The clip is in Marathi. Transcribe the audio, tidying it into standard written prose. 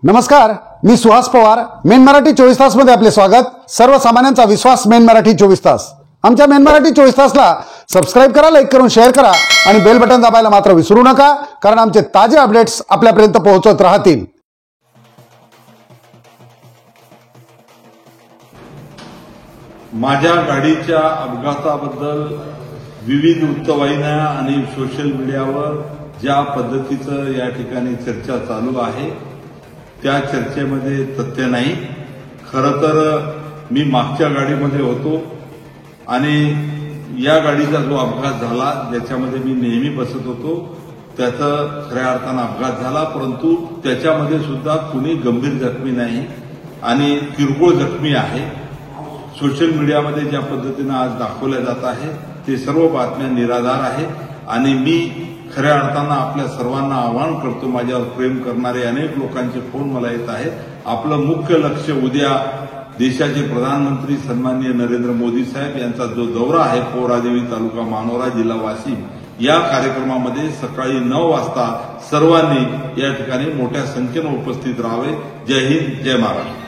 नमस्कार, मी सुहास पवार. मेन मराठी 24 तास मध्ये आपले स्वागत. सर्वसामान्यांचा विश्वास मेन मराठी 24 तास. आमच्या मेन मराठी 24 तासला सबस्क्राईब करा, लाईक करून शेअर करा आणि बेल बटन दाबायला मात्र विसरू नका, कारण आमचे ताजे अपडेट्स आपल्यापर्यंत पोहोचत राहतील. माझ्या गाडीच्या अपघाताबद्दल विविध वृत्तवाहिन्या आणि सोशल मीडियावर ज्या पद्धतीचं या ठिकाणी चर्चा चालू आहे त्या चर्चेमध्ये तथ्य नाही. खरं तर मी मागच्या गाडीमध्ये होतो आणि या गाडीचा जो अपघात झाला ज्याच्यामध्ये मी नेहमी बसत होतो त्याचा खऱ्या अर्थानं अपघात झाला, परंतु त्याच्यामध्ये सुद्धा कुणी गंभीर जखमी नाही आणि किरकोळ जखमी आहे. सोशल मीडियामध्ये ज्या पद्धतीनं आज दाखवल्या जात आहे ते सर्व बातम्या निराधार आहे आणि मी खऱ्या अर्थानं आपल्या सर्वांना आवाहन करतो. माझ्यावर प्रेम करणारे अनेक लोकांचे फोन मला येत आहेत. आपलं मुख्य लक्ष उद्या देशाचे प्रधानमंत्री सन्माननीय नरेंद्र मोदी साहेब यांचा जो दौरा आहे पोहरादेवी तालुका मानोरा जिल्हा वाशिम, या कार्यक्रमामध्ये सकाळी 9 वाजता सर्वांनी या ठिकाणी मोठ्या संख्येनं उपस्थित राहावे. जय हिंद, जय महाराष्ट्र.